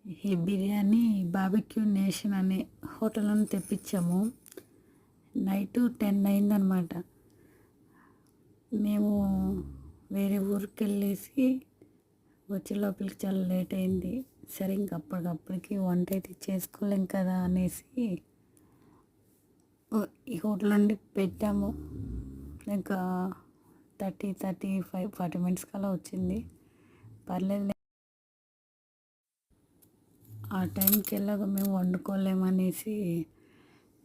ఈ biryani barbecue nation అనే hotel నుండి తెప్పించాము. నైటు 10 అయిందనమాట. మేము వేరే ఊరికెళ్ళేసి వచ్చే లోపలికి చాలా లేట్ అయింది. సరే ఇంక అప్పటికప్పటికి వంట అయితే చేసుకోలేం కదా అనేసి ఈ హోటల్ నుండి పెట్టాము. ఇంకా 35 40 మినిట్స్ కల్లా వచ్చింది. పర్లేదు, ఆ టైంకి ఎలాగ మేము వండుకోలేమనేసి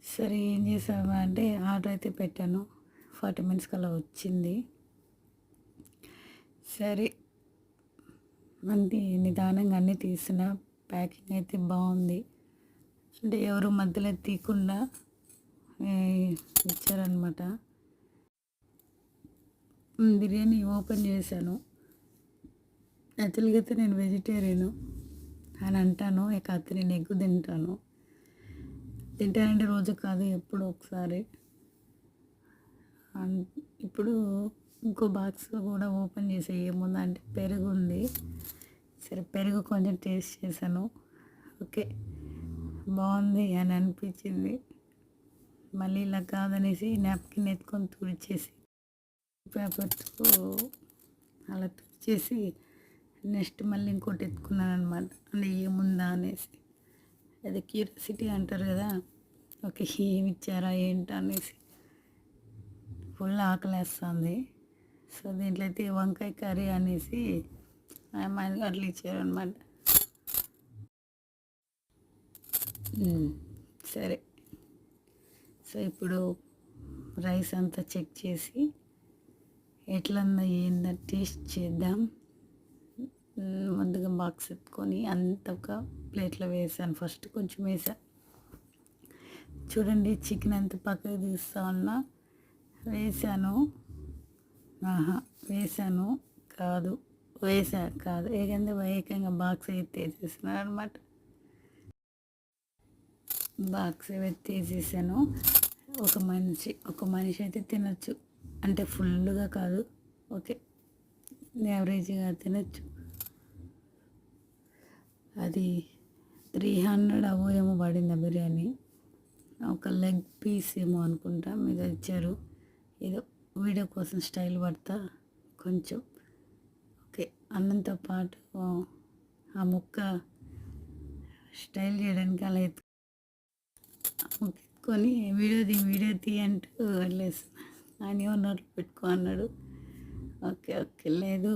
సరే ఏం చేసామంటే ఆర్డర్ అయితే పెట్టాను. 40 మినిట్స్ కల్లా వచ్చింది. సరే నిదానంగా అన్నీ తీసిన ప్యాకింగ్ అయితే బాగుంది. అంటే ఎవరు మధ్యలో తీయకుండా ఇచ్చారనమాట. బిర్యానీ ఓపెన్ చేశాను. యాక్చువల్గా అయితే నేను వెజిటేరియను అని అంటాను. కాకపోతే నేను ఎగ్ తింటాను. తింటానంటే రోజు కాదు, ఎప్పుడు ఒకసారి. ఇప్పుడు ఇంకో బాక్స్ కూడా ఓపెన్ చేసే ఏముందంటే పెరుగు ఉంది. సరే పెరుగు కొంచెం టేస్ట్ చేశాను. ఓకే, బాగుంది అని అనిపించింది. మళ్ళీ ఇలా కాదనేసి నాప్కిన్ ఎత్తుకొని తుడిచేసి పేపర్తో అలా తుడిచేసి నెక్స్ట్ మళ్ళీ ఇంకోటి ఎత్తుకున్నాను అనమాట. అంటే ఏముందా అనేసి. అది క్యూరియాసిటీ అంటారు కదా. ఓకే, ఏమి ఇచ్చారా ఏంటి అనేసి ఫుల్ ఆకలేస్తుంది. సో దీంట్లో అయితే వంకాయ కర్రీ అనేసి అట్లా ఇచ్చారనమాట. సరే, సో ఇప్పుడు రైస్ అంతా చెక్ చేసి ఎట్లన్నా ఏందా టేస్ట్ చేద్దాం. ముందుగా బాక్స్ ఎత్తుకొని అంత ఒక ప్లేట్లో వేసాను. ఫస్ట్ కొంచెం వేసాను. చూడండి, చికెన్ ఎంత పక్కకు తీస్తా ఉన్నా వేసాను. వేసాను కాదు, ఏకంగా బాక్స్ ఎత్తేసేసినాను అనమాట. బాక్స్ ఎత్తేసేసాను. ఒక మనిషి అయితే తినచ్చు. అంటే ఫుల్గా కాదు, ఓకే, యావరేజ్గా తినచ్చు. అది 300 ఏమో పడింది ఆ బిర్యానీ. ఒక లెగ్ పీస్ ఏమో అనుకుంటా మీద ఇచ్చారు. ఏదో వీడియో కోసం స్టైల్ పడతా కొంచెం ఓకే. అన్నంతో పాటు ఆ ముక్క స్టైల్ చేయడానికి అలా ఎత్తుకొని వీడియో తీ అంటూ వదిలేస్తున్నా. ఆయన నోట్లో పెట్టుకో అన్నాడు. ఓకే లేదు